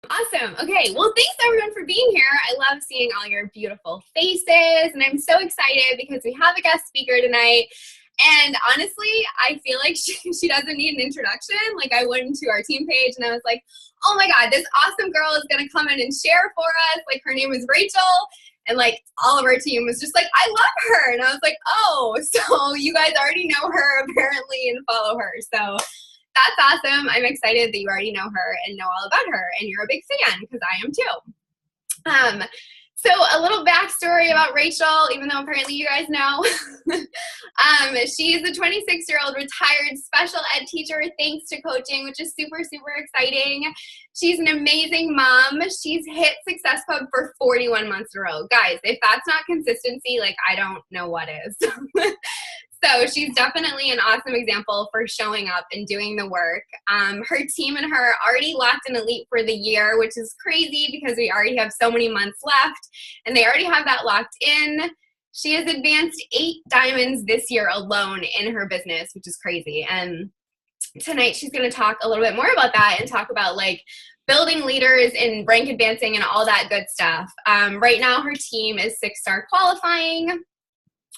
Awesome. Okay. Well, thanks everyone for being here. I love seeing all your beautiful faces, and I'm so excited because we have a guest speaker tonight. And honestly, I feel like she doesn't need an introduction. Like, I went into our team page and I was like, oh my God, this awesome girl is going to come in and share for us. Like, her name is Rachel. And like all of our team was just like, I love her. And I was like, oh, so you guys already know her apparently and follow her. So that's awesome. I'm excited that you already know her and know all about her and you're a big fan because I am too. So a little backstory about Rachel, even though apparently you guys know. She's a 26-year-old retired special ed teacher thanks to coaching, which is super, super exciting. She's an amazing mom. She's hit Success Club for 41 months in a row. Guys, if that's not consistency, like, I don't know what is. So she's definitely an awesome example for showing up and doing the work. Her team and her already locked in elite for the year, which is crazy because we already have so many months left and they already have that locked in. She has advanced 8 diamonds this year alone in her business, which is crazy. And tonight she's going to talk a little bit more about that and talk about like building leaders and rank advancing and all that good stuff. Right now her team is 6-star qualifying.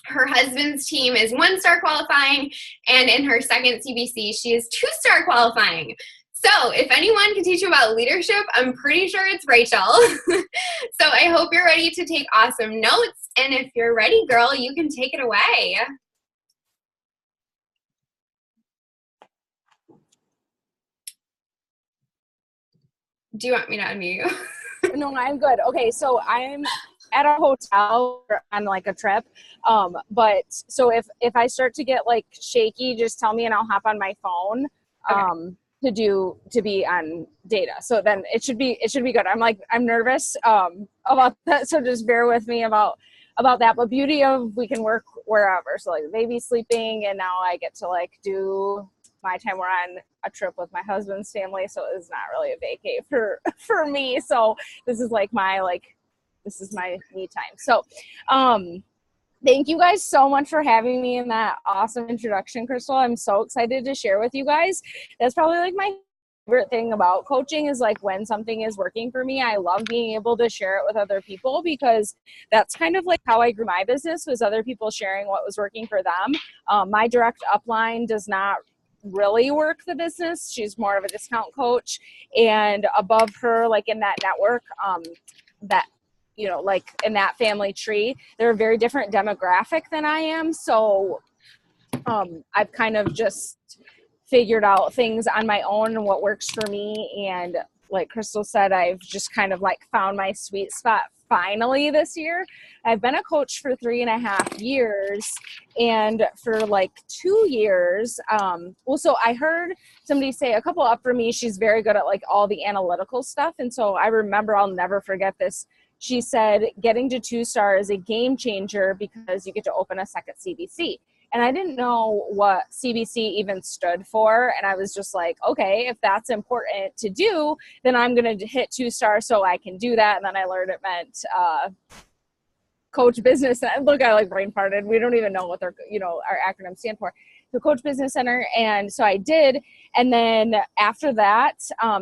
Her husband's team is 1-star qualifying, and in her second CBC, she is 2-star qualifying. So if anyone can teach you about leadership, I'm pretty sure it's Rachel. So I hope you're ready to take awesome notes, and if you're ready, girl, you can take it away. Do you want me to unmute you? No, I'm good. Okay, so I'm at a hotel on like a trip. But so if I start to get like shaky, just tell me and I'll hop on my phone to be on data. So then it should be good. I'm nervous about that, so just bear with me about that. But beauty of we can work wherever. So like the baby's sleeping and now I get to like do my time. We're on a trip with my husband's family, so it's not really a vacay for me. So this is like this is my me time. So thank you guys so much for having me in that awesome introduction, Crystal. I'm so excited to share with you guys. That's probably like my favorite thing about coaching is like when something is working for me, I love being able to share it with other people because that's kind of like how I grew my business, was other people sharing what was working for them. My direct upline does not really work the business. She's more of a discount coach, and above her, like in that network, that like in that family tree, they're a very different demographic than I am. So I've kind of just figured out things on my own and what works for me. And like Crystal said, I've just kind of like found my sweet spot finally this year. I've been a coach for 3.5 years, and for like 2 years, so I heard somebody say a couple up from me, she's very good at like all the analytical stuff. And so I remember, I'll never forget this. She said, getting to 2-star is a game changer because you get to open a second CBC. And I didn't know what CBC even stood for. And I was just like, okay, if that's important to do, then I'm going to hit 2-star so I can do that. And then I learned it meant Coach Business. Look, I like brain farted. We don't even know what our acronyms stand for. The Coach Business Center. And so I did. And then after that,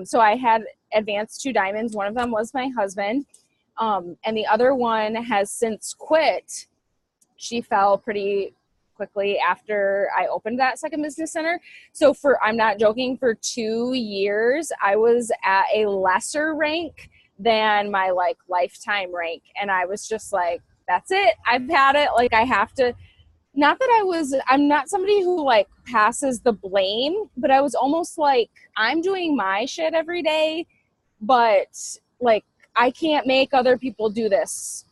so I had advanced 2 diamonds. One of them was my husband. And the other one has since quit. She fell pretty quickly after I opened that second business center. So I'm not joking, for 2 years, I was at a lesser rank than my like lifetime rank. And I was just like, that's it. I've had it. Like, I have to, not that I'm not somebody who like passes the blame, but I was almost like, I'm doing my shit every day, but like, I can't make other people do this.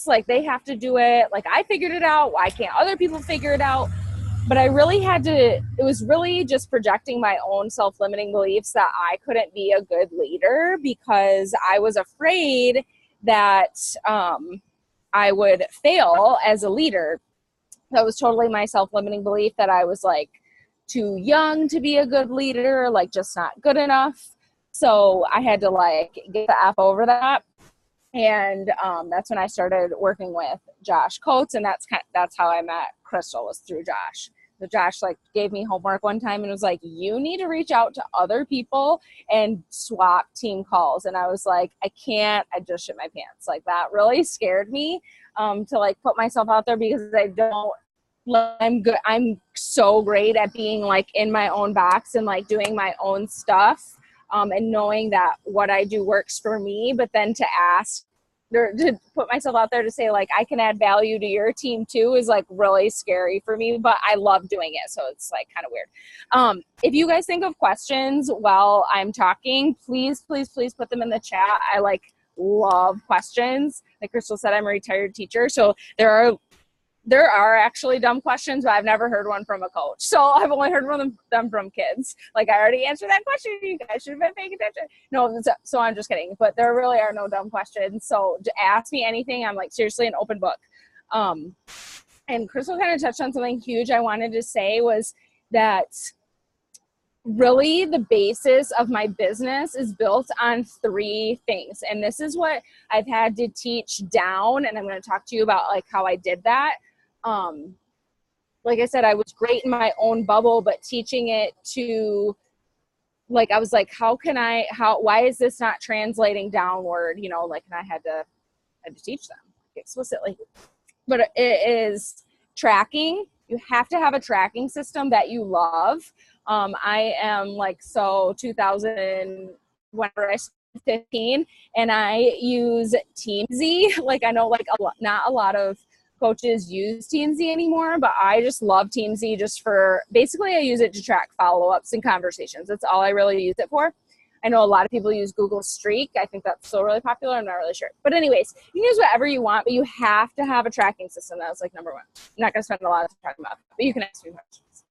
Like, they have to do it. Like, I figured it out. Why can't other people figure it out? But I really it was really just projecting my own self-limiting beliefs that I couldn't be a good leader because I was afraid that I would fail as a leader. That was totally my self-limiting belief, that I was like too young to be a good leader, like just not good enough. So I had to like get the F over that. And that's when I started working with Josh Coates, and that's how I met Crystal, was through Josh. So Josh like gave me homework one time and was like, you need to reach out to other people and swap team calls. And I was like, I can't, I just shit my pants. Like that really scared me to like put myself out there because I don't, I'm good. I'm so great at being like in my own box and like doing my own stuff and knowing that what I do works for me, but then to ask or to put myself out there to say like I can add value to your team too is like really scary for me, but I love doing it. So it's like kind of weird. If you guys think of questions while I'm talking, please put them in the chat. I like love questions. Like Crystal said, I'm a retired teacher. So there are actually dumb questions, but I've never heard one from a coach. So I've only heard them from kids. Like I already answered that question. You guys should have been paying attention. No, so I'm just kidding. But there really are no dumb questions. So ask me anything. I'm like seriously an open book. And Crystal kind of touched on something huge I wanted to say was that really the basis of my business is built on 3 things. And this is what I've had to teach down. And I'm going to talk to you about like how I did that. Like I said, I was great in my own bubble, but teaching it to like, I was like, why is this not translating downward? You know, like, and I had to teach them explicitly, but it is tracking. You have to have a tracking system that you love. I am like, so 2000, whenever I started 15, and I use TeamZ. Like I know like not a lot of coaches use TeamZ anymore, but I just love TeamZ just for, basically I use it to track follow-ups and conversations. That's all I really use it for. I know a lot of people use Google Streak. I think that's still really popular. I'm not really sure. But anyways, you can use whatever you want, but you have to have a tracking system. That was like number 1. I'm not going to spend a lot of time talking about that, but you can ask me questions.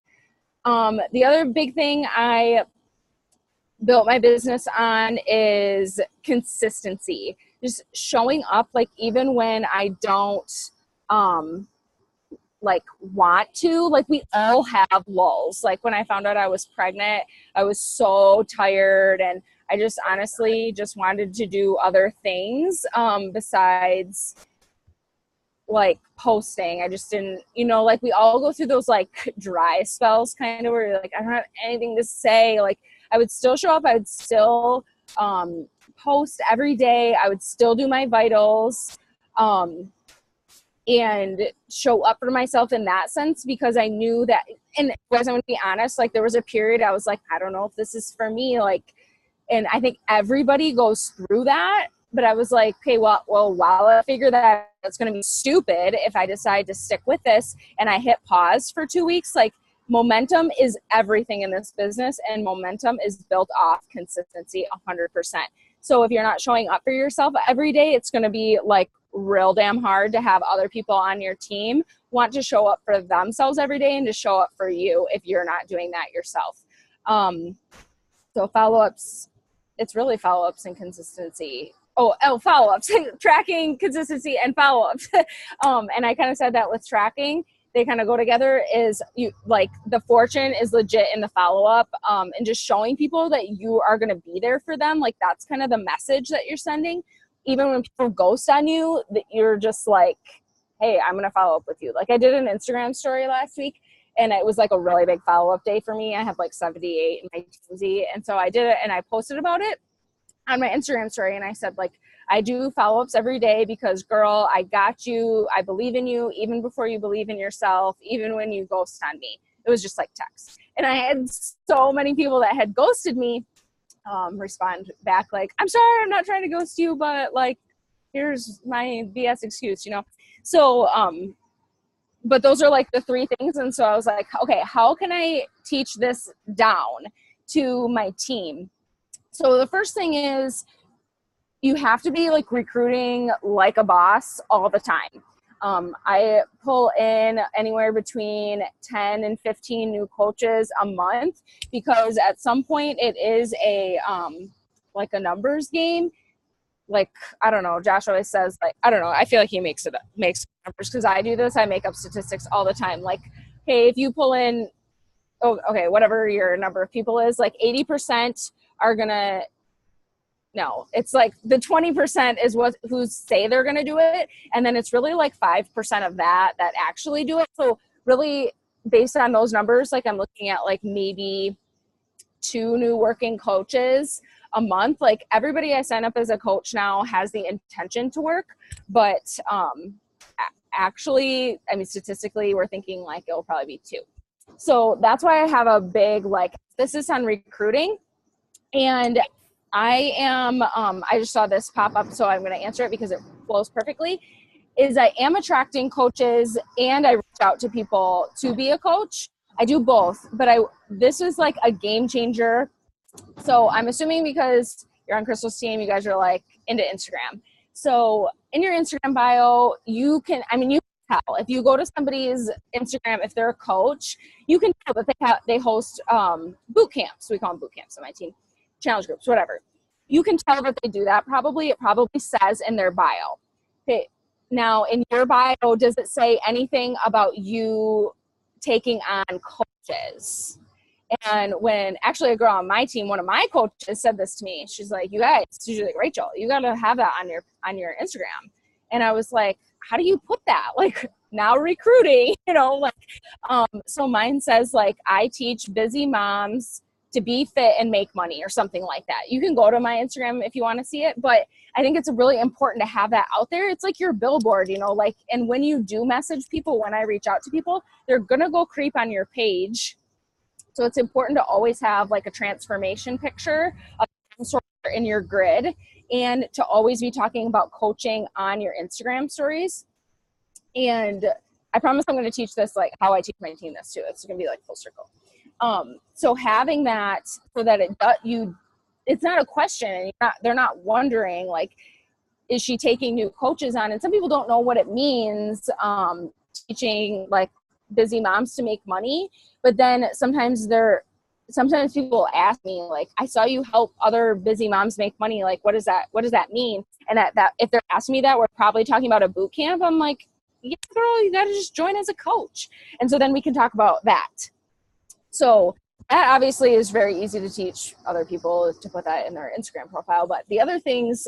The other big thing I built my business on is consistency. Just showing up, like even when I don't like want to, like we all have lulls. Like when I found out I was pregnant, I was so tired and I just honestly just wanted to do other things besides like posting. I just didn't, you know, like we all go through those like dry spells kind of where you're like, I don't have anything to say. Like I would still show up. I would still post every day. I would still do my vitals and show up for myself in that sense because I knew that, and guys, I'm going to be honest, like there was a period I was like, I don't know if this is for me. Like, and I think everybody goes through that. But I was like, okay, well, while I figure that it's going to be stupid if I decide to stick with this and I hit pause for 2 weeks, like momentum is everything in this business and momentum is built off consistency 100%. So if you're not showing up for yourself every day, it's going to be like real damn hard to have other people on your team want to show up for themselves every day and to show up for you if you're not doing that yourself. So follow-ups, it's really follow-ups and consistency. Follow-ups, tracking, consistency, and follow-ups. And I kind of said that with tracking, they kind of go together is you like the fortune is legit in the follow-up and just showing people that you are going to be there for them. Like that's kind of the message that you're sending. Even when people ghost on you, that you're just like, hey, I'm going to follow up with you. Like I did an Instagram story last week and it was like a really big follow-up day for me. I have like 78 in my TeamZ. And so I did it and I posted about it on my Instagram story. And I said, like, I do follow-ups every day because girl, I got you. I believe in you even before you believe in yourself, even when you ghost on me. It was just like text. And I had so many people that had ghosted me respond back like, I'm sorry, I'm not trying to ghost you, but like, here's my BS excuse, you know? So, but those are like the 3 things. And so I was like, okay, how can I teach this down to my team? So the first thing is you have to be like recruiting like a boss all the time. I pull in anywhere between 10 and 15 new coaches a month because at some point it is a like a numbers game. Like, I don't know, Josh always says like, I don't know, I feel like he makes numbers because I do this. I make up statistics all the time. Like, hey, if you pull in, whatever your number of people is, like 80% are gonna, no, it's like the 20% is who say they're gonna do it, and then it's really like 5% of that actually do it. So really based on those numbers, like I'm looking at like maybe 2 new working coaches a month. Like everybody I sign up as a coach now has the intention to work, but actually, I mean, statistically, we're thinking like it'll probably be 2. So that's why I have a big like emphasis on recruiting. And I am, I just saw this pop up, so I'm going to answer it because it flows perfectly, is I am attracting coaches and I reach out to people to be a coach. I do both, but this is like a game changer. So I'm assuming because you're on Crystal's team, you guys are like into Instagram. So in your Instagram bio, you can tell if you go to somebody's Instagram, if they're a coach, you can tell that they host boot camps. We call them boot camps on my team, challenge groups, whatever. You can tell that they do that. It probably says in their bio. Okay. Now in your bio, does it say anything about you taking on coaches? And when actually a girl on my team, one of my coaches said this to me, she's like, you guys, she's like, Rachel, you got to have that on your Instagram. And I was like, how do you put that? Like now recruiting, so mine says like, I teach busy moms to be fit and make money or something like that. You can go to my Instagram if you want to see it, but I think it's really important to have that out there. It's like your billboard, and when you do message people, when I reach out to people, they're going to go creep on your page. So it's important to always have like a transformation picture of some sort in your grid, and to always be talking about coaching on your Instagram stories. And I promise I'm going to teach this, like how I teach my team this too. It's going to be like full circle. So having that so that it's not a question, and they're not wondering like, is she taking new coaches on? And some people don't know what it means, teaching like busy moms to make money. But then sometimes people ask me like, I saw you help other busy moms make money. Like, what does that mean? And that if they're asking me that, we're probably talking about a boot camp. I'm like, yeah, girl, you got to just join as a coach. And so then we can talk about that. So that obviously is very easy to teach other people to put that in their Instagram profile. But the other things,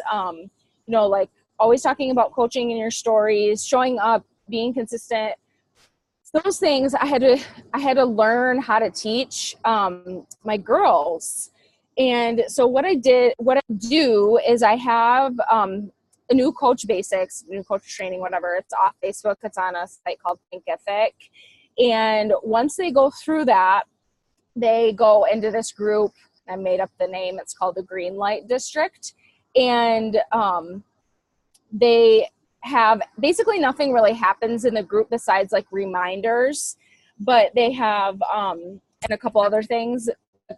like always talking about coaching in your stories, showing up, being consistent, those things I had to learn how to teach my girls. And so what I do is I have a new coach basics, new coach training, whatever. It's off Facebook. It's on a site called Thinkific. And once they go through that, they go into this group. I made up the name. It's called the Green Light District. And they have basically nothing really happens in the group besides like reminders, but they have and a couple other things.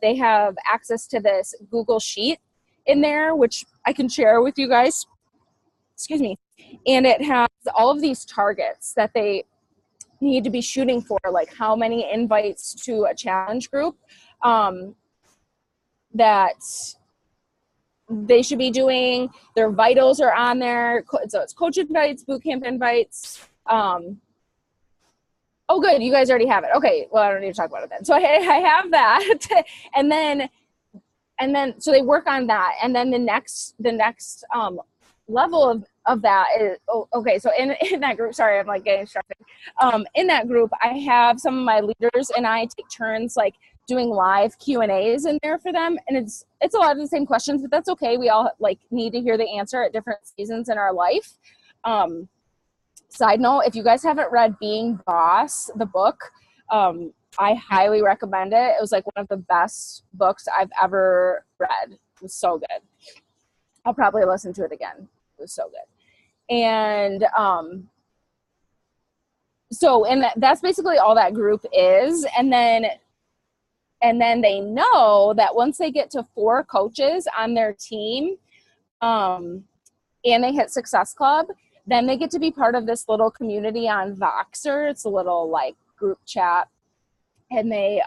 They have access to this Google Sheet in there, which I can share with you guys. Excuse me. And it has all of these targets that they need to be shooting for, like how many invites to a challenge group that they should be doing. Their vitals are on there. So it's coach invites, boot camp invites. Oh, good. You guys already have it. Okay. Well, I don't need to talk about it then. So I have that. and then, so they work on that. And then the next level of that is, okay. So in that group, sorry, I'm like getting distracted. In that group, I have some of my leaders and I take turns like doing live Q&As in there for them. And it's a lot of the same questions, but that's okay. We all like need to hear the answer at different seasons in our life. Side note, if you guys haven't read Being Boss, the book, I highly recommend it. It was like one of the best books I've ever read. It was so good. I'll probably listen to it again. It was so good. And that's basically all that group is. And then they know that once they get to 4 coaches on their team, and they hit Success Club, then they get to be part of this little community on Voxer. It's a little like group chat, and they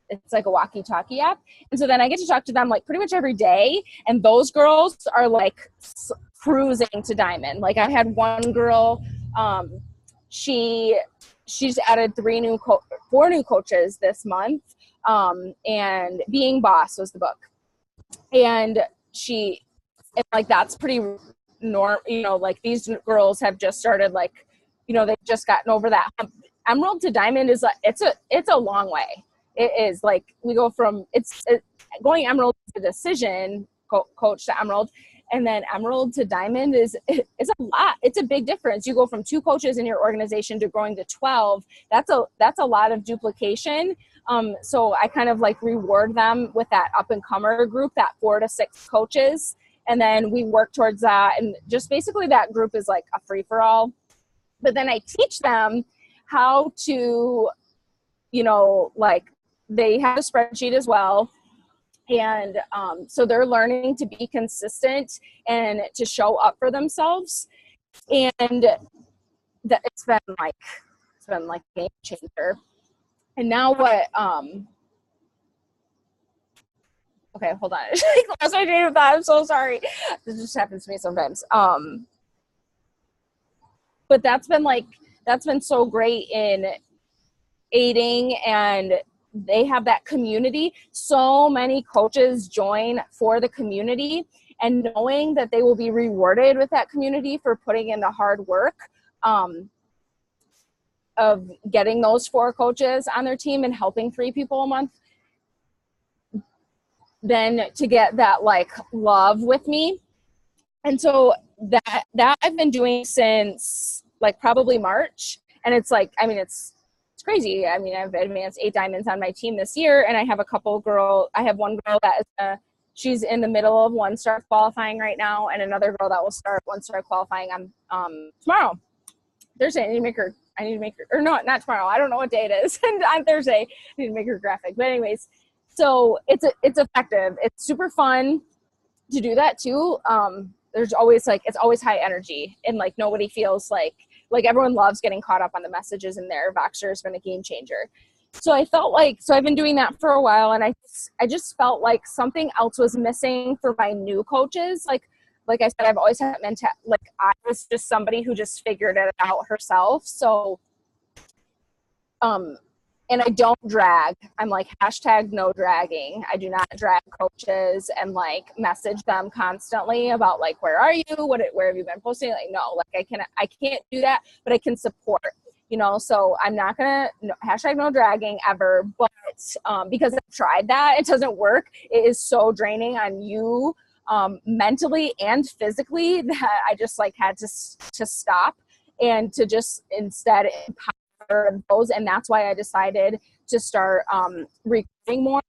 it's like a walkie-talkie app. And so then I get to talk to them like pretty much every day. And those girls are like cruising to Diamond. Like I had one girl, she's added 4 new coaches this month. And Being Boss was the book. And that's pretty like these girls have just started like, they've just gotten over that hump. Emerald to Diamond is it's a long way. It is like we go from going Emerald to Decision coach to Emerald, and then Emerald to Diamond is a lot. It's a big difference. You go from 2 coaches in your organization to growing to 12. That's a lot of duplication. So I kind of like reward them with that up and comer group, that 4 to 6 coaches. And then we work towards that. And just basically that group is like a free for all. But then I teach them how to, like they have a spreadsheet as well. And so they're learning to be consistent and to show up for themselves. And it's been like a game changer. And now what, okay, hold on. That's my train of thought. I'm so sorry. This just happens to me sometimes. But that's been so great in aiding, and they have that community. So many coaches join for the community, and knowing that they will be rewarded with that community for putting in the hard work of getting those 4 coaches on their team and helping 3 people a month, then to get that like love with me. And so that I've been doing since like probably March. And it's like, I mean, it's crazy. I mean, I've advanced 8 diamonds on my team this year, and I have I have one girl that is she's in the middle of 1-star qualifying right now, and another girl that will start 1-star qualifying on tomorrow, Thursday. I need to make her, or no, not tomorrow. I don't know what day it is. And on Thursday, I need to make her graphic. But anyways, so it's effective. It's super fun to do that too. There's always it's always high energy, and like nobody feels like everyone loves getting caught up on the messages in there. Voxer has been a game changer. So I felt so I've been doing that for a while, and I just felt like something else was missing for my new coaches. Like I said, I've always had I was just somebody who just figured it out herself. So, and I don't drag. I'm like #no dragging. I do not drag coaches and message them constantly about where are you? Where have you been posting? No, I can't do that, but I can support, so I'm not going to #no dragging ever, but because I've tried that, it doesn't work. It is so draining on you mentally and physically that I just had to stop and to just instead empower those. And that's why I decided to start recording more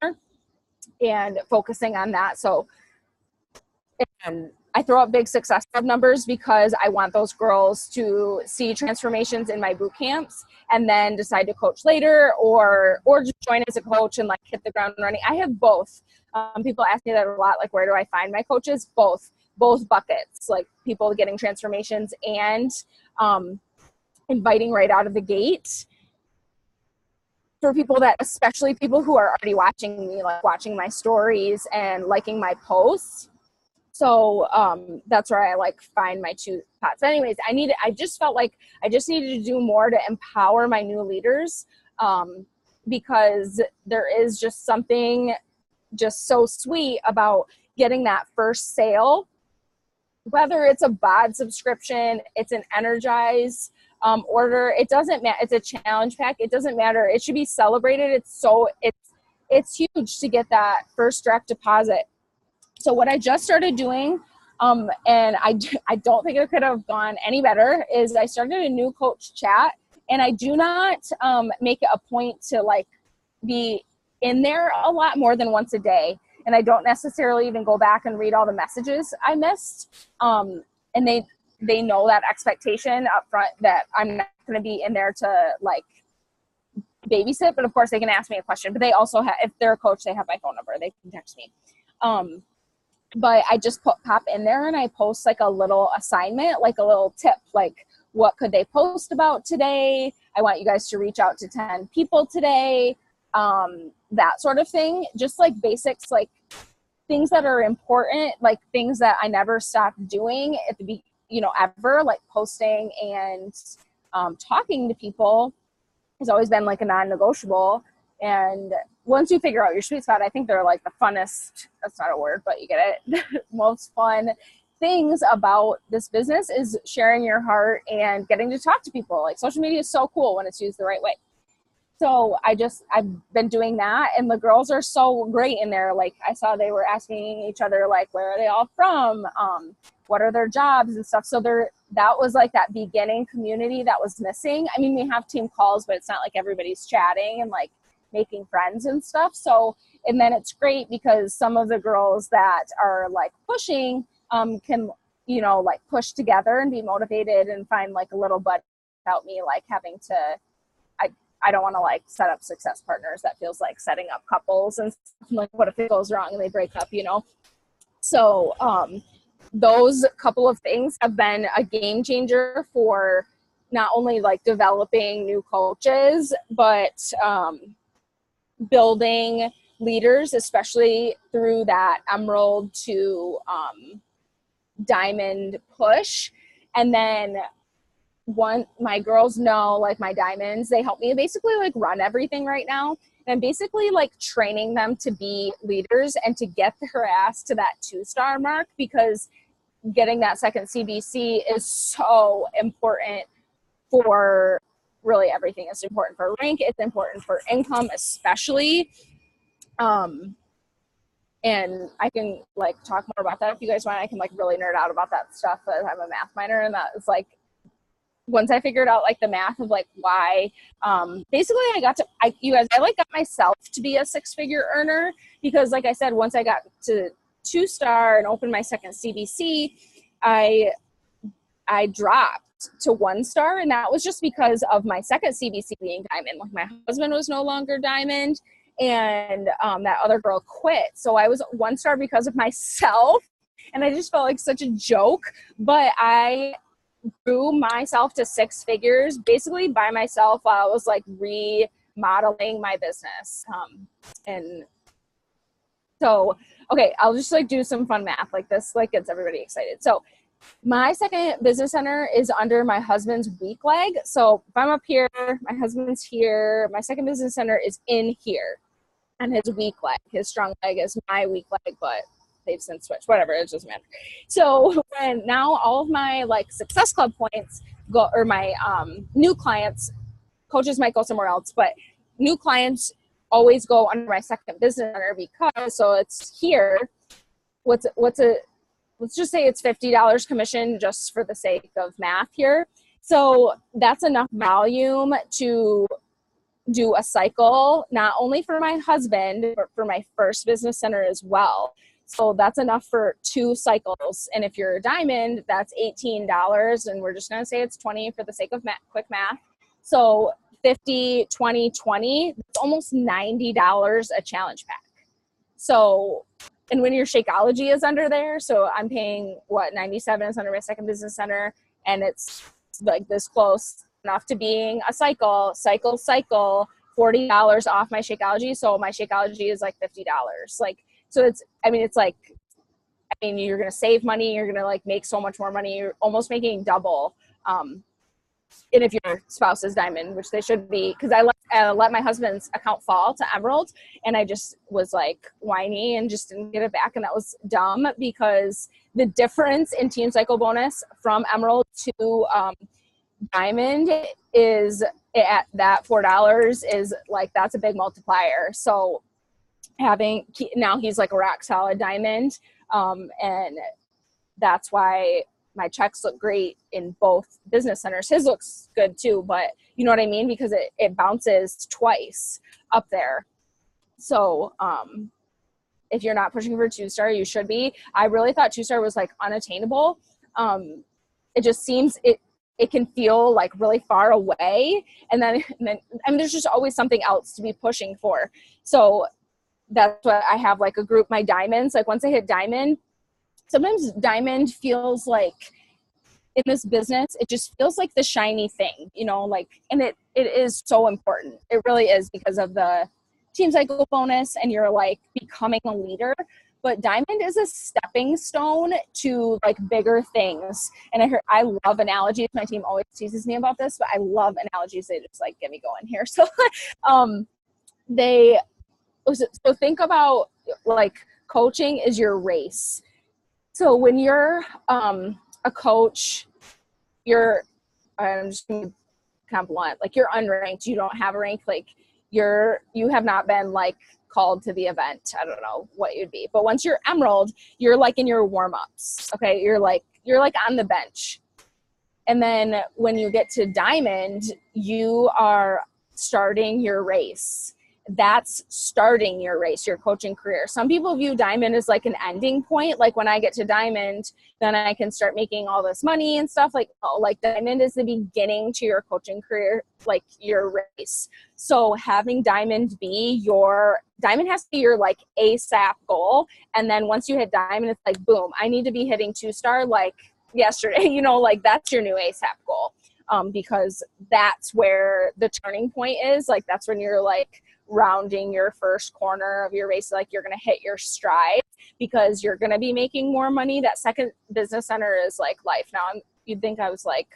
and focusing on that. So, and I throw up big success club numbers because I want those girls to see transformations in my boot camps and then decide to coach later or just join as a coach and hit the ground running. I have both. People ask me that a lot, where do I find my coaches? Both buckets, people getting transformations and inviting right out of the gate for people especially people who are already watching me, watching my stories and liking my posts. So that's where I find my 2 spots. Anyways, I just felt like I just needed to do more to empower my new leaders because there is just something just so sweet about getting that first sale, whether it's a BOD subscription, it's an Energize order. It doesn't matter. It's a challenge pack. It doesn't matter. It should be celebrated. It's huge to get that first direct deposit. So what I just started doing, and I don't think it could have gone any better, is I started a new coach chat, and I do not make it a point to be in there a lot more than once a day. And I don't necessarily even go back and read all the messages I missed. And they know that expectation up front that I'm not going to be in there to babysit, but of course they can ask me a question, but they also have, if they're a coach, they have my phone number, they can text me. But I just pop in there and I post a little assignment, a little tip, what could they post about today? I want you guys to reach out to 10 people today. That sort of thing, just basics, things that are important, things that I never stopped doing at the ever, posting and talking to people has always been a non-negotiable. And once you figure out your sweet spot, I think they're the funnest, that's not a word, but you get it, most fun things about this business is sharing your heart and getting to talk to people. Like social media is so cool when it's used the right way. So I've been doing that, and the girls are so great in there. Like I saw they were asking each other, like, where are they all from? What are their jobs and stuff. So that was like that beginning community that was missing. I mean, we have team calls, but it's not like everybody's chatting and like making friends and stuff. So, and then it's great because some of the girls that are like pushing can, you know, like push together and be motivated and find like a little buddy without me like having to, I don't want to like set up success partners. That feels like setting up couples and stuff. Like, what if it goes wrong and they break up, you know? So those couple of things have been a game changer for not only like developing new coaches, but building leaders, especially through that emerald to diamond push. And then my girls know, like my diamonds, they help me basically like run everything right now. And I'm basically like training them to be leaders and to get their ass to that 2-star mark, because getting that second CBC is so important for really everything. It's important for rank. It's important for income, especially. And I can like talk more about that if you guys want. I can like really nerd out about that stuff. But I'm a math minor, and that is like, once I figured out like the math of like why, basically I got myself to be a 6-figure earner, because like I said, once I got to 2-star and opened my second CBC, I dropped to 1-star. And that was just because of my second CBC being diamond. Like my husband was no longer diamond, and that other girl quit. So I was 1-star because of myself, and I just felt like such a joke. But I grew myself to 6 figures basically by myself while I was like remodeling my business. And so, okay, I'll just like do some fun math like this, like gets everybody excited. So my second business center is under my husband's weak leg. So if I'm up here, my husband's here, my second business center is in here, and his weak leg, his strong leg is my weak leg, but they've since switched, whatever, it doesn't matter. So when now all of my like Success Club points go, or my new clients, coaches might go somewhere else, but new clients always go under my second business center, because so it's here. Let's just say it's $50 commission just for the sake of math here. So that's enough volume to do a cycle, not only for my husband, but for my first business center as well. So that's enough for 2 cycles. And if you're a diamond, that's $18. And we're just going to say it's 20 for the sake of quick math. So 50, 20, 20, it's almost $90 a challenge pack. So, and when your Shakeology is under there, so I'm paying what, 97 is under my second business center, and it's like this close enough to being a cycle, $40 off my Shakeology. So my Shakeology is like $50. Like, so it's like, you're going to save money. You're going to like make so much more money. You're almost making double. And if your spouse is diamond, which they should be, because I let my husband's account fall to emerald, and I just was like whiny and just didn't get it back. And that was dumb, because the difference in team cycle bonus from emerald to diamond is at that $4 is like, that's a big multiplier. So now he's like a rock solid diamond. And that's why my checks look great in both business centers. His looks good too, but you know what I mean? Because it bounces twice up there. So, if you're not pushing for 2-star, you should be. I really thought 2-star was like unattainable. It just seems it can feel like really far away. And then there's just always something else to be pushing for. So that's what I have, like a group, my diamonds. Like once I hit diamond, sometimes diamond feels like, in this business, it just feels like the shiny thing, you know, like, and it is so important. It really is, because of the team cycle bonus, and you're like becoming a leader. But diamond is a stepping stone to like bigger things. And I love analogies. My team always teases me about this, but I love analogies. They just like get me going here. So, so think about like coaching is your race. So when you're a coach, I'm just going to kind of blunt, like you're unranked, you don't have a rank, like you have not been like called to the event. I don't know what you'd be, but once you're emerald, you're like in your warm-ups. Okay. You're like on the bench. And then when you get to diamond, you are starting your race. That's starting your race, your coaching career. Some people view diamond as like an ending point. Like when I get to diamond, then I can start making all this money and stuff. Like, oh, like diamond is the beginning to your coaching career, like your race. So having diamond has to be your like ASAP goal. And then once you hit diamond, it's like, boom, I need to be hitting 2-star like yesterday, like that's your new ASAP goal. Because that's where the turning point is. Like that's when you're like rounding your first corner of your race, like you're going to hit your stride because you're going to be making more money. That second business center is like life. Now you'd think I was like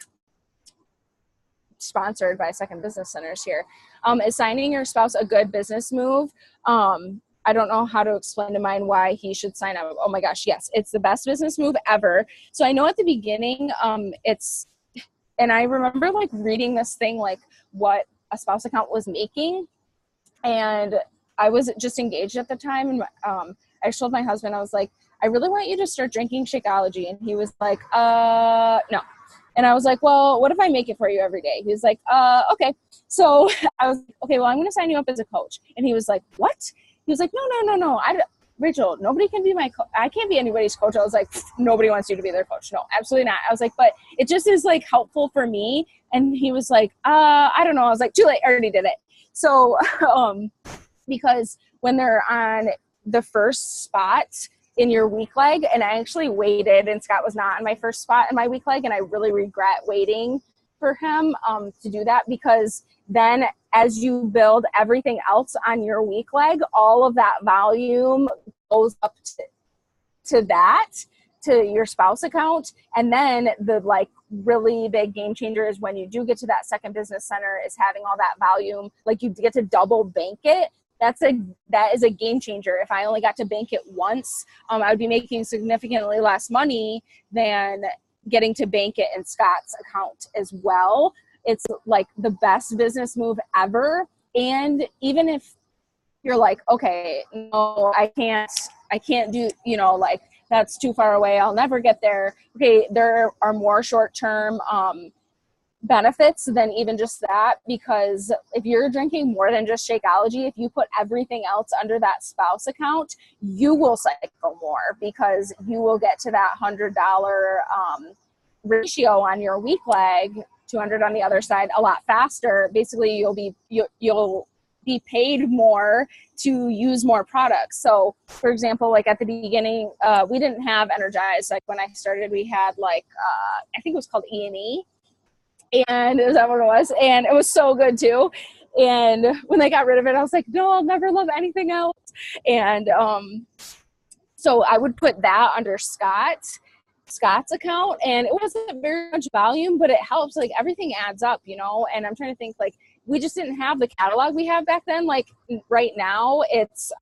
sponsored by Second Business Centers here. Is signing your spouse a good business move? I don't know how to explain to mine why he should sign up. Oh my gosh, yes, it's the best business move ever. So I know at the beginning, and I remember like reading this thing, like what a spouse account was making. And I was just engaged at the time. And I told my husband, I was like, I really want you to start drinking Shakeology. And he was like, no. And I was like, well, what if I make it for you every day? He was like, okay. So I was like, okay, well, I'm going to sign you up as a coach. And he was like, what? He was like, no. Rachel, nobody can be my coach. I can't be anybody's coach. I was like, nobody wants you to be their coach. No, absolutely not. I was like, but it just is like helpful for me. And he was like, I don't know. I was like, too late. I already did it. So, because when they're on the first spot in your weak leg, and I actually waited, and Scott was not on my first spot in my weak leg, and I really regret waiting for him to do that, because then as you build everything else on your weak leg, all of that volume goes up to your spouse account. And then the like really big game changer is when you do get to that second business center, is having all that volume, like you get to double bank it. That is a game changer. If I only got to bank it once, I would be making significantly less money than getting to bank it in Scott's account as well. It's like the best business move ever. And even if you're like, okay, no, I can't do, like that's too far away, I'll never get there. Okay, there are more short-term benefits than even just that, because if you're drinking more than just Shakeology, if you put everything else under that spouse account, you will cycle more, because you will get to that $100 ratio on your weak leg, 200 on the other side, a lot faster. Basically, you'll be paid more to use more products. So for example, like at the beginning, we didn't have Energize. Like when I started, we had like, I think it was called E&E. And is that what it was? And it was so good too. And when they got rid of it, I was like, no, I'll never love anything else. And so I would put that under Scott's account, and it wasn't very much volume, but it helps. Like everything adds up, and I'm trying to think, like we just didn't have the catalog we have back then. Like right now it's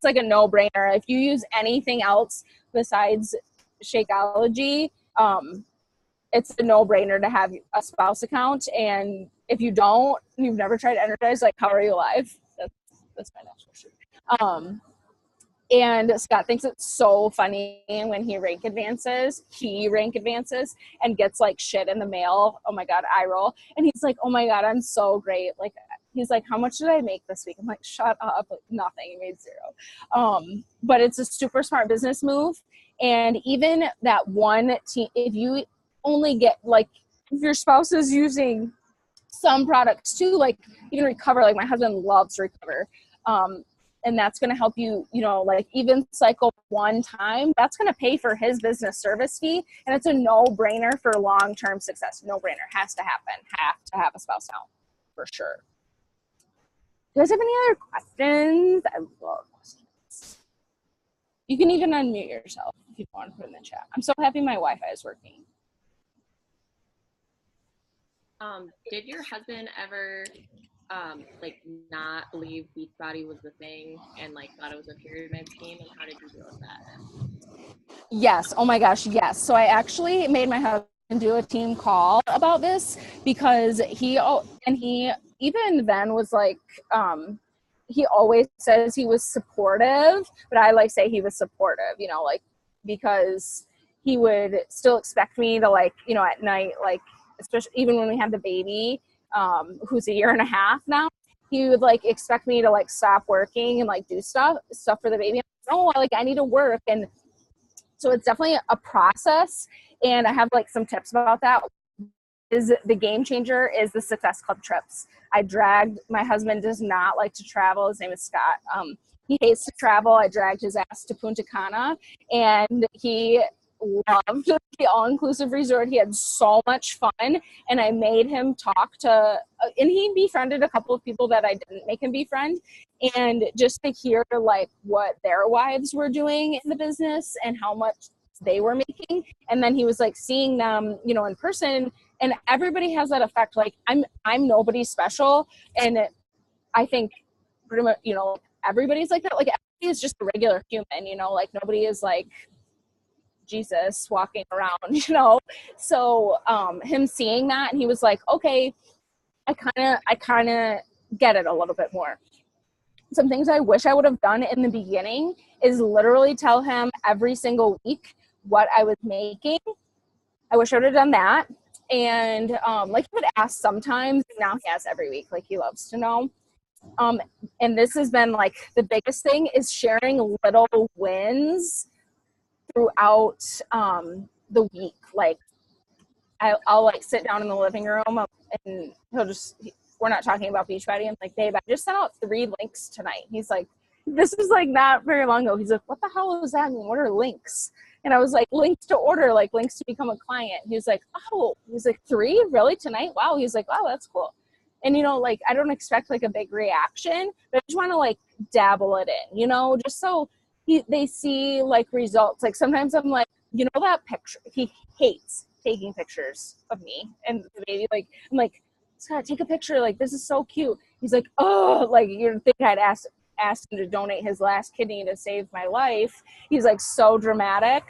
like a no-brainer. If you use anything else besides Shakeology, it's a no-brainer to have a spouse account. And if you don't, you've never tried Energize, like how are you alive? That's my next question. And Scott thinks it's so funny when he rank advances and gets like shit in the mail. Oh my God, eye roll. And he's like, oh my God, I'm so great. Like, he's like, how much did I make this week? I'm like, shut up. Like, nothing. You made zero. But it's a super smart business move. And even that one team, if you only get like, if your spouse is using some products too, like even Recover, like my husband loves Recover. And that's going to help you, like even cycle one time, that's going to pay for his business service fee. And it's a no-brainer for long-term success. No-brainer. Has to happen. Have to have a spouse account for sure. Do you guys have any other questions? I love questions. You can even unmute yourself if you want to put in the chat. I'm so happy my Wi-Fi is working. Did your husband ever like not believe Beachbody was the thing and like thought it was a pyramid scheme, and how did you deal with that? Yes. Oh my gosh. Yes. So I actually made my husband do a team call about this because he even then was like, he always says he was supportive, but I like say he was supportive, you know, like, because he would still expect me to, like, you know, at night, like, especially even when we had the baby, who's a year and a half now, he would like expect me to like stop working and like do stuff for the baby. Oh, like I need to work. And so it's definitely a process. And I have like some tips about that. Is the game changer is the Success Club trips. My husband does not like to travel. His name is Scott. He hates to travel. I dragged his ass to Punta Cana, and he loved the all-inclusive resort. He had so much fun, and I made him talk to, and he befriended a couple of people that I didn't make him befriend, and just to hear like what their wives were doing in the business and how much they were making. And then he was like seeing them, you know, in person, and everybody has that effect. Like I'm nobody special, and I think pretty much, you know, everybody's like that. Like everybody is just a regular human, you know, like nobody is like Jesus walking around, you know. So him seeing that, and he was like, okay, I kind of get it a little bit more. Some things I wish I would have done in the beginning is literally tell him every single week what I was making. I wish I would have done that. And like he would ask sometimes, now he asks every week, like he loves to know. And this has been like the biggest thing is sharing little wins throughout the week. Like I'll like sit down in the living room and we're not talking about Beachbody. I'm like, babe, I just sent out 3 links tonight. He's like, this is like not very long ago. He's like, what the hell does that mean? What are links? And I was like, links to order, like links to become a client. He was like, oh, he's like, 3 really tonight? Wow. He's like, wow, that's cool. And, you know, like, I don't expect like a big reaction, but I just want to like dabble it in, you know, just so they see like results. Like sometimes I'm like, you know, that picture, he hates taking pictures of me and the baby. Like, I'm like, Scott, take a picture. Like, this is so cute. He's like, oh, like you'd think I'd asked him to donate his last kidney to save my life. He's like so dramatic.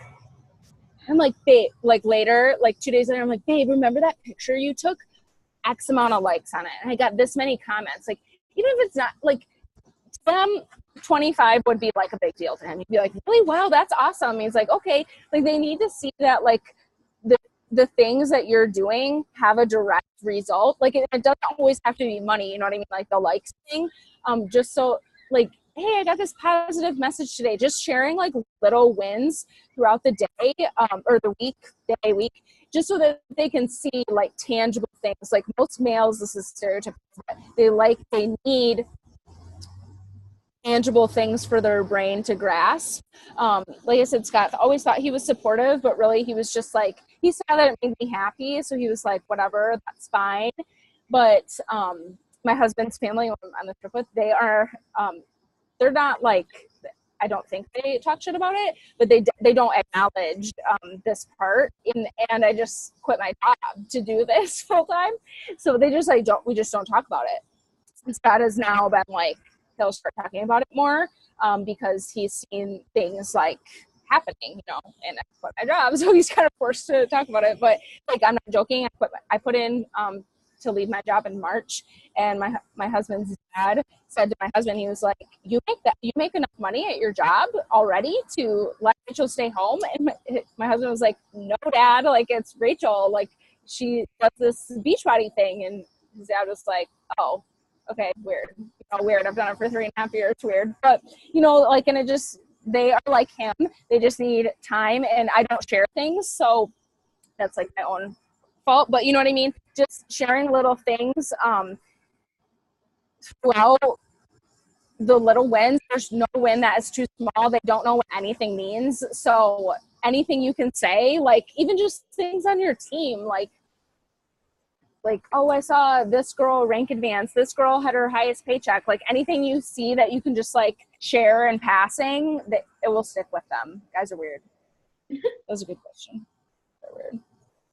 I'm like, babe, like later, like 2 days later, I'm like, babe, remember that picture you took? X amount of likes on it. And I got this many comments. Like, even if it's not like to them, 25 would be like a big deal to him. He'd be like, really? Wow, that's awesome. He's like, okay, like they need to see that like the things that you're doing have a direct result. Like it doesn't always have to be money, you know what I mean? Like the likes thing. Just so like, hey, I got this positive message today. Just sharing like little wins throughout the day, or the week, just so that they can see like tangible things. Like most males, this is stereotypical, they need tangible things for their brain to grasp. Like I said, Scott always thought he was supportive, but really he was just like, he saw that it made me happy. So he was like, whatever, that's fine. But my husband's family, when I'm on the trip with, they're not like, I don't think they talk shit about it, but they don't acknowledge this part. And I just quit my job to do this full time. So they just like, we just don't talk about it. And Scott has now been like, he'll start talking about it more because he's seen things like happening, you know, and I quit my job. So he's kind of forced to talk about it. But like, I'm not joking. I put in to leave my job in March, and my husband's dad said to my husband, he was like, you make enough money at your job already to let Rachel stay home? And my husband was like, no, Dad, like it's Rachel, like she does this Beachbody thing. And his dad was like, oh, okay, weird. You know, weird. I've done it for 3.5 years. Weird. But, you know, like, and they are like him. They just need time, and I don't share things. So that's like my own fault. But you know what I mean? Just sharing little things throughout the little wins. There's no win that is too small. They don't know what anything means. So anything you can say, like even just things on your team, like, oh, I saw this girl rank advance. This girl had her highest paycheck. Like anything you see that you can just like share in passing, that it will stick with them. Guys are weird. That was a good question. They're weird.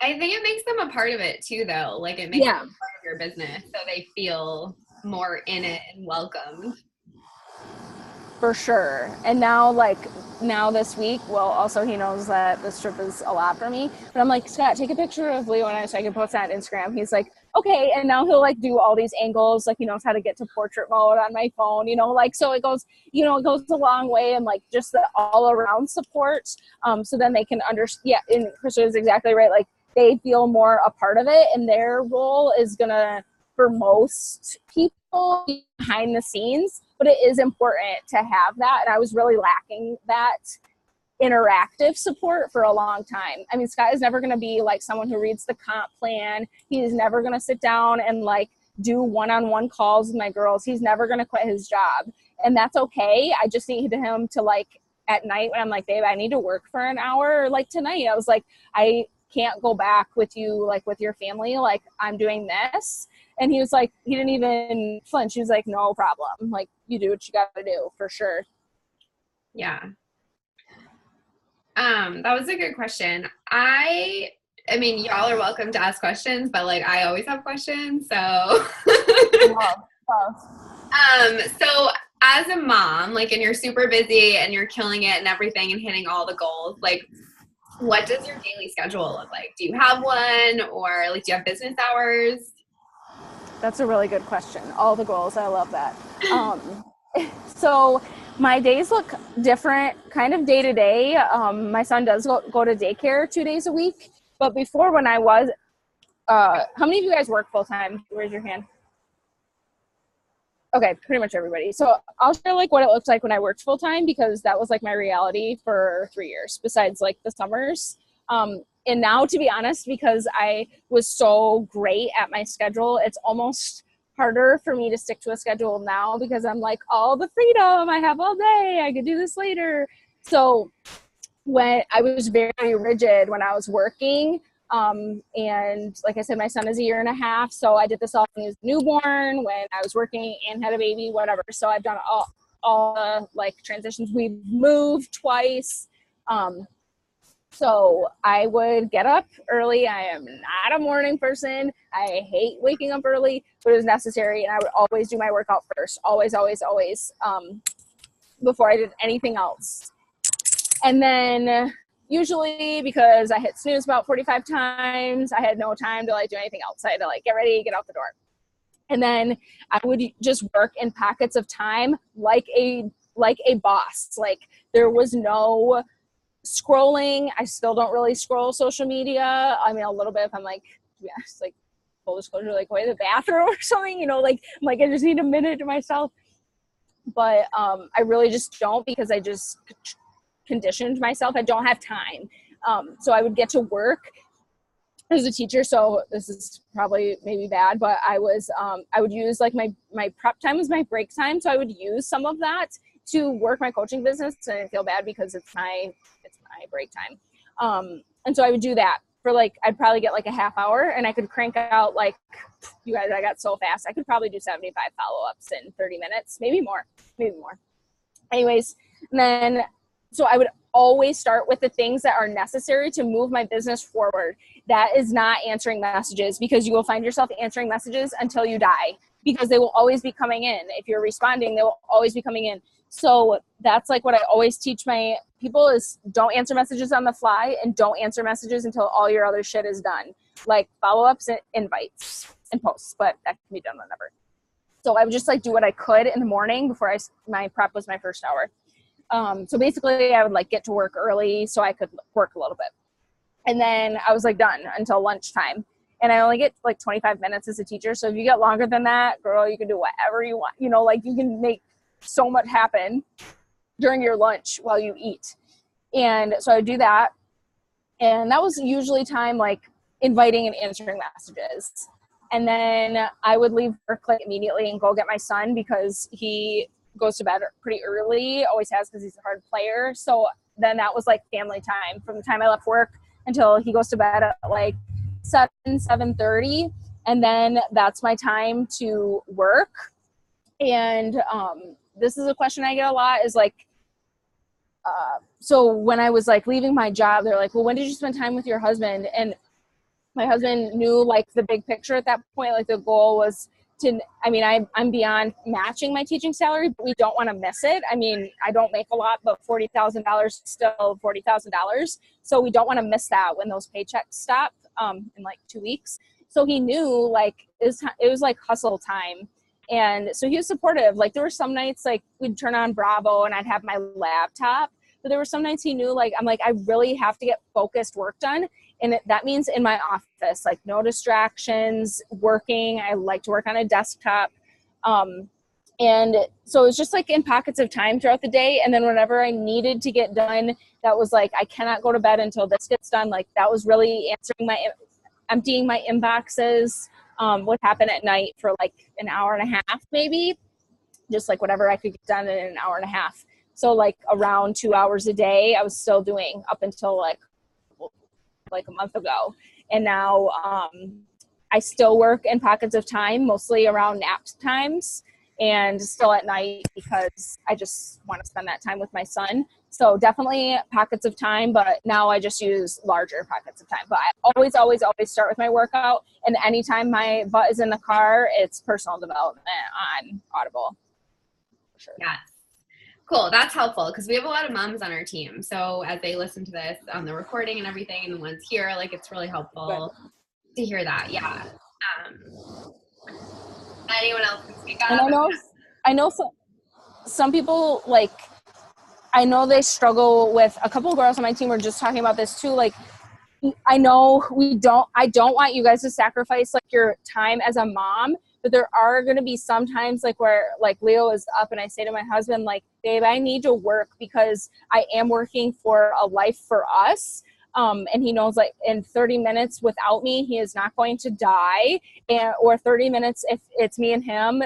I think it makes them a part of it too, though. Like it makes them a part of your business, so they feel more in it and welcomed. For sure. And now this week, well, also he knows that this trip is a lot for me. But I'm like, Scott, take a picture of Leo and I so I can post that on Instagram. He's like, okay. And now he'll like do all these angles. Like he knows how to get to portrait mode on my phone, like, so it goes a long way, and like just the all around support. So then they can understand. Yeah. And Krista is exactly right. Like they feel more a part of it, and their role is gonna, for most people, behind the scenes, but it is important to have that. And I was really lacking that interactive support for a long time. I mean, Scott is never going to be like someone who reads the comp plan. He's never going to sit down and like do one-on-one calls with my girls. He's never going to quit his job. And that's okay. I just need him to like at night when I'm like, babe, I need to work for an hour. Or like tonight, I was like, I can't go back with you, like with your family. Like I'm doing this. And he was like, he didn't even flinch. He was like, no problem. Like, you do what you got to do, for sure. Yeah. That was a good question. I mean, y'all are welcome to ask questions, but like, I always have questions. So, so as a mom, like, and you're super busy and you're killing it and everything and hitting all the goals, like, what does your daily schedule look like? Do you have one, or like, do you have business hours? That's a really good question. All the goals. I love that. So my days look different kind of day to day. My son does go to daycare 2 days a week. But before, when I was, how many of you guys work full time? Raise your hand. Okay, pretty much everybody. So I'll share like what it looked like when I worked full time, because that was like my reality for 3 years, besides like the summers. And now, to be honest, because I was so great at my schedule, it's almost harder for me to stick to a schedule now, because I'm like, all the freedom I have all day, I could do this later. So when I was very rigid when I was working, and like I said, my son is 1.5 years. So I did this all when he was newborn, when I was working and had a baby, whatever. So I've done all the like transitions. We've moved twice. So I would get up early. I am not a morning person. I hate waking up early, but it was necessary. And I would always do my workout first. Always, always, always, before I did anything else. And then usually, because I hit snooze about 45 times, I had no time to like do anything else. I had to like get ready, get out the door. And then I would just work in pockets of time like a boss. Like there was no scrolling. I still don't really scroll social media. I mean, a little bit if I'm like, to be honest, like full disclosure, like going to the bathroom or something, like I'm like, I just need a minute to myself. But I really just don't, because I just conditioned myself. I don't have time. So I would get to work as a teacher. So this is probably maybe bad, but I would use like my prep time was my break time. So I would use some of that to work my coaching business, and I feel bad because it's my break time. And so I would do that for like, I'd probably get like a half hour, and I could crank out like, you guys, I got so fast. I could probably do 75 follow-ups in 30 minutes, maybe more. Anyways, and then, so I would always start with the things that are necessary to move my business forward. That is not answering messages, because you will find yourself answering messages until you die, because they will always be coming in. If you're responding, they will always be coming in. So that's like what I always teach my people is don't answer messages on the fly, and don't answer messages until all your other shit is done. Like follow-ups and invites and posts, but that can be done whenever. So I would just like do what I could in the morning before my prep was my first hour. So basically I would like get to work early so I could work a little bit. And then I was like done until lunchtime. And I only get like 25 minutes as a teacher. So if you get longer than that, girl, you can do whatever you want. Like you can make so much happen during your lunch while you eat. And so I would do that. And that was usually time like inviting and answering messages. And then I would leave work like immediately and go get my son, because he goes to bed pretty early, always has, because he's a hard player. So then that was like family time from the time I left work until he goes to bed at like 7:30. And then that's my time to work. And this is a question I get a lot, is like, so when I was like leaving my job, they're like, well, when did you spend time with your husband? And my husband knew like the big picture at that point. Like the goal was I'm beyond matching my teaching salary, but we don't want to miss it. I mean, I don't make a lot, but $40,000 still $40,000. So we don't want to miss that when those paychecks stop in like 2 weeks. So he knew like it was like hustle time. And so he was supportive. Like there were some nights like we'd turn on Bravo and I'd have my laptop, but there were some nights he knew like, I'm like, I really have to get focused work done. And that means in my office, like no distractions, working. I like to work on a desktop. And so it was just like in pockets of time throughout the day. And then whenever I needed to get done, that was like, I cannot go to bed until this gets done. Like that was really emptying my inboxes, would happen at night for like an hour and a half, maybe just like whatever I could get done in an hour and a half. So like around 2 hours a day, I was still doing up until like a month ago. And now I still work in pockets of time, mostly around nap times and still at night because I just want to spend that time with my son. So definitely pockets of time, but now I just use larger pockets of time. But I always start with my workout. And anytime my butt is in the car, it's personal development on Audible. For sure. Yes. Cool. That's helpful because we have a lot of moms on our team. So as they listen to this on the recording and everything and the ones here, like it's really helpful to hear that. Yeah. Anyone else can speak up? And I know some people like, I know they struggle with, a couple of girls on my team were just talking about this too. Like, I know I don't want you guys to sacrifice like your time as a mom, but there are going to be some times like where like Leo is up and I say to my husband, like, babe, I need to work because I am working for a life for us. And he knows like in 30 minutes without me, he is not going to die, or 30 minutes if it's me and him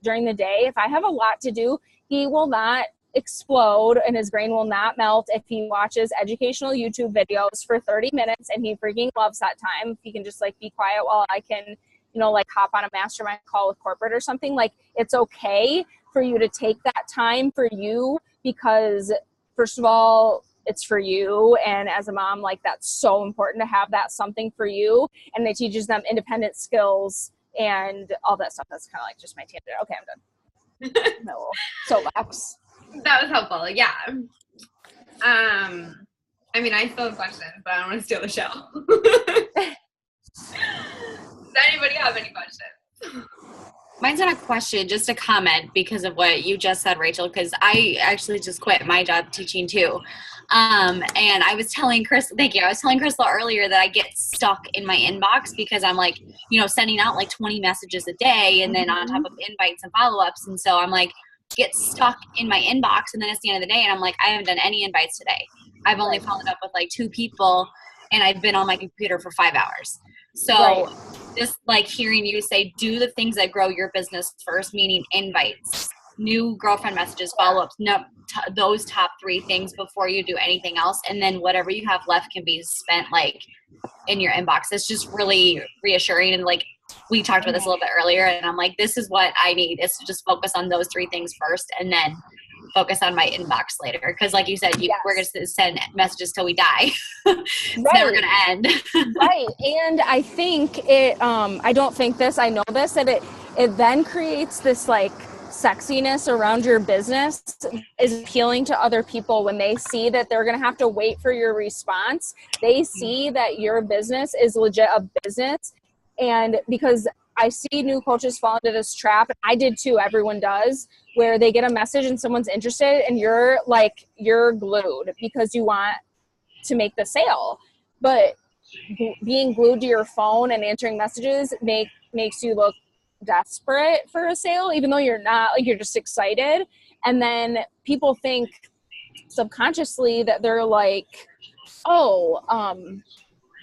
during the day. If I have a lot to do, he will not explode and his brain will not melt if he watches educational YouTube videos for 30 minutes and he freaking loves that time. If he can just like be quiet while I can, like hop on a mastermind call with corporate or something, like it's okay for you to take that time for you because first of all, it's for you. And as a mom, like that's so important to have that something for you. And it teaches them independent skills and all that stuff. That's kind of like just my tangent. Okay, I'm done. No soapbox. That was helpful. Yeah. I mean, I still have questions, but I don't want to steal the show. Does anybody have any questions? Mine's not a question, just a comment because of what you just said, Rachel, because I actually just quit my job teaching too. And I was telling Crystal, thank you. I was telling Crystal earlier that I get stuck in my inbox because I'm like, sending out like 20 messages a day and then on top of invites and follow-ups. And so I'm like, get stuck in my inbox. And then it's the end of the day and I'm like, I haven't done any invites today. I've only followed up with like 2 people and I've been on my computer for 5 hours. So just like hearing you say, do the things that grow your business first, meaning invites, new girlfriend messages, follow-ups, those top 3 things before you do anything else. And then whatever you have left can be spent like in your inbox. It's just really reassuring. And like we talked about this a little bit earlier and I'm like, this is what I need is to just focus on those 3 things first and then focus on my inbox later. Cause like you said, we're going to send messages till we die. It's never going to end. Right. And I think I don't think this, I know this, that it then creates this like sexiness around your business is appealing to other people when they see that they're going to have to wait for your response. They see that your business is legit a business. And because I see new coaches fall into this trap, and I did too, everyone does, where they get a message and someone's interested and you're glued because you want to make the sale. But being glued to your phone and answering messages makes you look desperate for a sale, even though you're not, like you're just excited. And then people think subconsciously that they're like,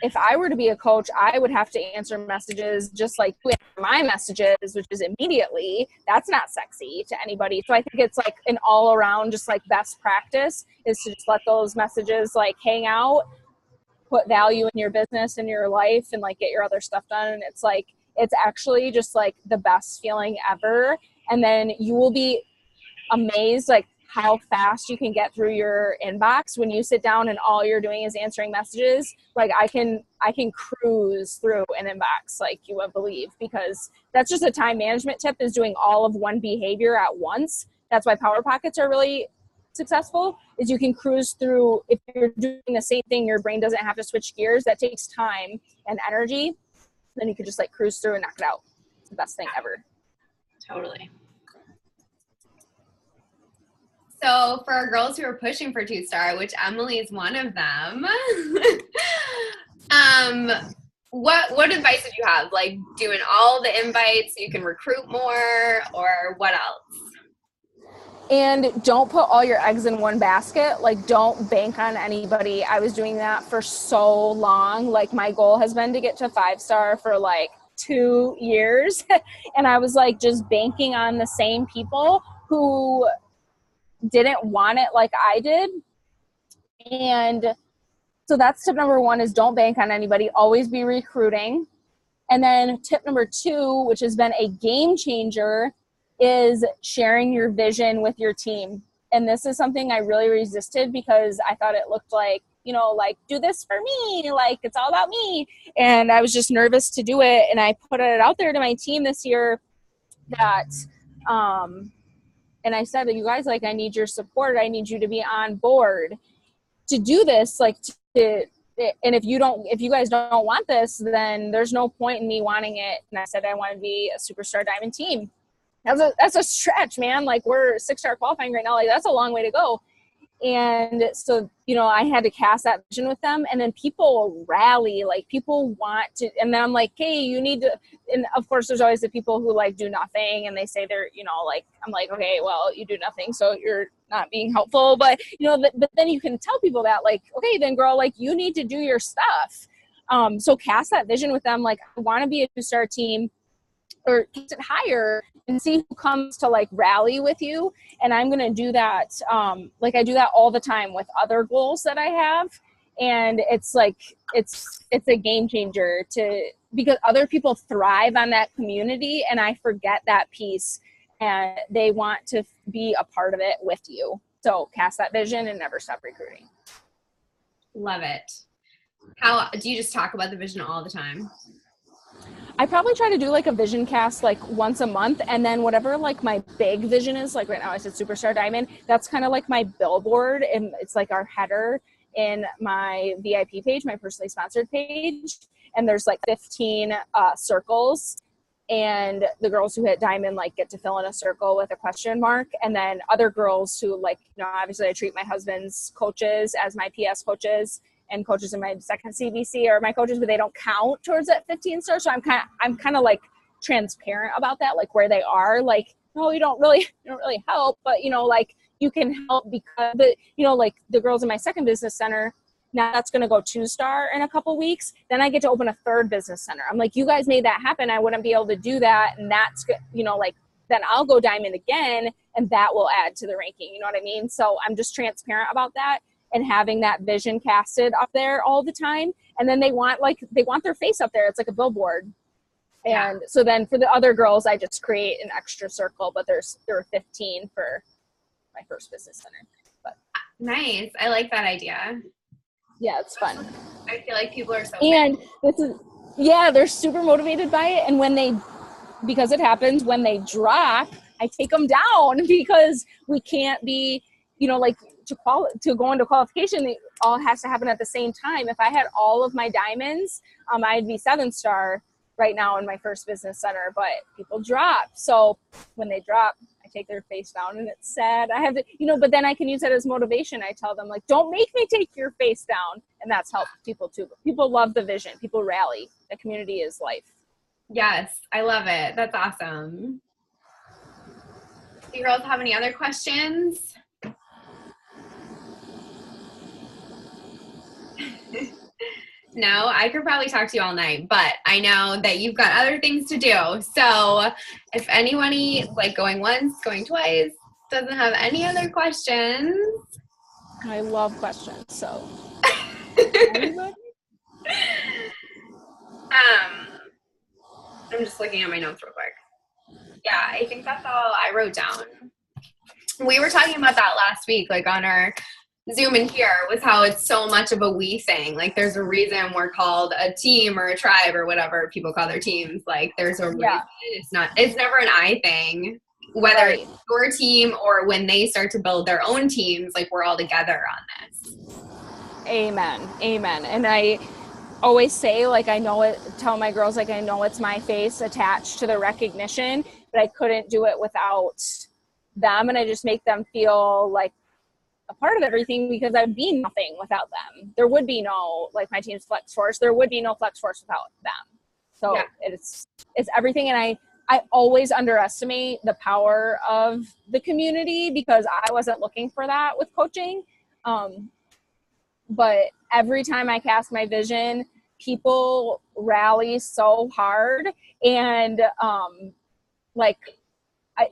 if I were to be a coach, I would have to answer messages just like my messages, which is immediately. That's not sexy to anybody. So I think it's like an all around, just like best practice is to just let those messages like hang out, put value in your business and your life and like get your other stuff done. And it's like, it's actually just like the best feeling ever. And then you will be amazed like how fast you can get through your inbox when you sit down and all you're doing is answering messages. Like I can cruise through an inbox like you would believe, because that's just a time management tip, is doing all of one behavior at once. That's why Power Pockets are really successful, is you can cruise through. If you're doing the same thing, your brain doesn't have to switch gears. That takes time and energy. Then you can just like cruise through and knock it out. It's the best thing ever. Totally. So for our girls who are pushing for 2-star, which Emily is one of them, what advice would you have? Like doing all the invites so you can recruit more, or what else? And don't put all your eggs in one basket. Like, don't bank on anybody. I was doing that for so long. Like, my goal has been to get to 5-star for like 2 years. And I was like just banking on the same people who didn't want it like I did. And so that's tip number 1, is don't bank on anybody. Always be recruiting. And then tip number 2, which has been a game changer, is sharing your vision with your team. And this is something I really resisted because I thought it looked like, you know, like, do this for me, like it's all about me. And I was just nervous to do it. And I put it out there to my team this year that, and I said that, you guys, like, I need your support. I need you to be on board to do this. Like, and if you guys don't want this, then there's no point in me wanting it. And I said, I want to be a Superstar Diamond team. That's a stretch, man. Like, we're 6-star qualifying right now. Like, that's a long way to go. And so, you know, I had to cast that vision with them, and then people rally, like people want to, and then I'm like, hey, you need to, and of course there's always the people who like do nothing and they say they're, you know, like, I'm like, okay, well, you do nothing, so you're not being helpful. But, you know, but then you can tell people that, like, okay, then girl, like, you need to do your stuff. So cast that vision with them. Like, I want to be a 2-star team, or cast it higher and see who comes to like rally with you. And I'm going to do that. Like, I do that all the time with other goals that I have. And it's like, it's a game changer because other people thrive on that community, and I forget that piece, and they want to be a part of it with you. So cast that vision and never stop recruiting. Love it. How do you just talk about the vision all the time? I probably try to do like a vision cast like once a month, and then whatever like my big vision is, like right now I said Superstar Diamond, that's kind of like my billboard, and it's like our header in my VIP page, my personally sponsored page, and there's like 15 circles, and the girls who hit diamond like get to fill in a circle with a question mark, and then other girls who, like, you know, obviously I treat my husband's coaches as my PS coaches, and coaches in my second CBC are my coaches, but they don't count towards that 15 star. So I'm kind of like transparent about that, like where they are. Like, no, you don't really help, but, you know, like, you can help because you know, like the girls in my second business center, now that's going to go 2-star in a couple weeks. Then I get to open a third business center. I'm like, you guys made that happen. I wouldn't be able to do that. And that's, you know, like, then I'll go diamond again, and that will add to the ranking. You know what I mean? So I'm just transparent about that, and having that vision casted up there all the time. And then they want their face up there. It's like a billboard. And so then for the other girls, I just create an extra circle, but there are 15 for my first business center. But nice. I like that idea. Yeah, it's fun. I feel like people are so and they're super motivated by it. And because it happens when they drop, I take them down, because we can't be, you know, like, to go into qualification, it all has to happen at the same time. If I had all of my diamonds, I'd be 7-star right now in my first business center, but people drop. So when they drop, I take their face down, and it's sad. I have to, you know, but then I can use that as motivation. I tell them, like, don't make me take your face down. And that's helped people too. People love the vision. People rally. The community is life. Yes. I love it. That's awesome. Do you girls have any other questions? No, I could probably talk to you all night, but I know that you've got other things to do. So if anybody, like, going once, going twice, doesn't have any other questions. I love questions, so. I'm just looking at my notes real quick. Yeah, I think that's all I wrote down. we were talking about that last week, like on our Zoom in here, was how it's so much of a we thing. Like there's a reason we're called a team or a tribe or whatever people call their teams. Like there's a reason. It's never an I thing. Whether it's your team or when they start to build their own teams, like we're all together on this. Amen. And I always say, like, tell my girls, like, I know it's my face attached to the recognition, but I couldn't do it without them. And I just make them feel like a part of everything, because I'd be nothing without them. There would be no, like, my team's Flex Force. There would be no Flex Force without them. So it's everything. And I always underestimate the power of the community, because I wasn't looking for that with coaching. But every time I cast my vision, people rally so hard. And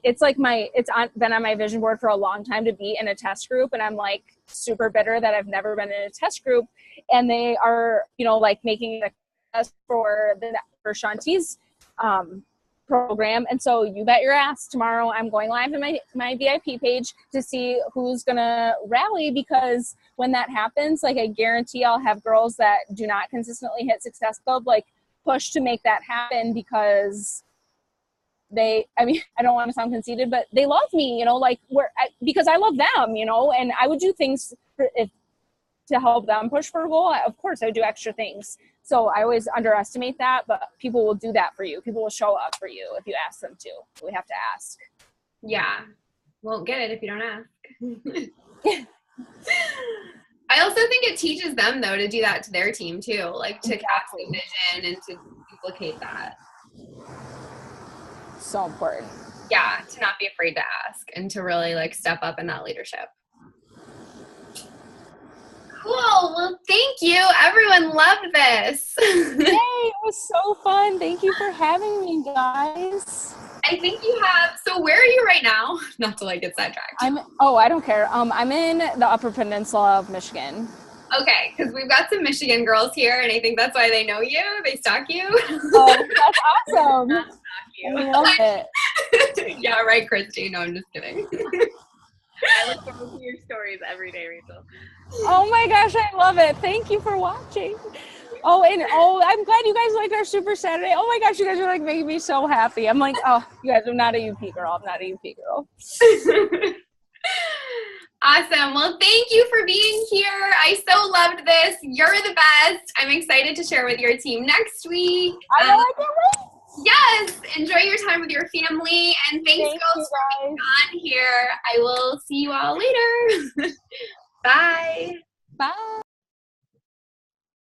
it's been on my vision board for a long time to be in a test group. And I'm like super bitter that I've never been in a test group. And they are, like making a test for Shanti's program. And so you bet your ass tomorrow I'm going live in my VIP page to see who's gonna rally, because when that happens, like, I guarantee I'll have girls that do not consistently hit Success Club like push to make that happen, because I don't want to sound conceited, but they love me, because I love them, and I would do things to help them push for a goal. Of course I would do extra things. So I always underestimate that, but people will do that for you. People will show up for you if you ask them to. We have to ask. Yeah. Won't get it if you don't ask. I also think it teaches them, though, to do that to their team, too. Like, to cast the vision and to duplicate that. So important. Yeah, to not be afraid to ask and to really, like, step up in that leadership. Cool. Well, thank you. Everyone loved this. Yay, it was so fun. Thank you for having me, guys. I think you have, so where are you right now? Not to, like, get sidetracked. I don't care. I'm in the Upper Peninsula of Michigan. Okay, because we've got some Michigan girls here, and I think that's why they know you. They stalk you. Oh, that's awesome. I love it. Yeah, right, Christy. No, I'm just kidding. I look forward to your stories every day, Rachel. Oh my gosh, I love it. Thank you for watching. I'm glad you guys liked our Super Saturday. Oh my gosh, you guys are like making me so happy. I'm like, oh, you guys, I'm not a UP girl. I'm not a UP girl. Awesome. Well, thank you for being here. I so loved this. You're the best. I'm excited to share with your team next week. I know, I can't wait. Yes. Enjoy your time with your family. And thanks, girls, for being on here. I will see you all later. Bye. Bye.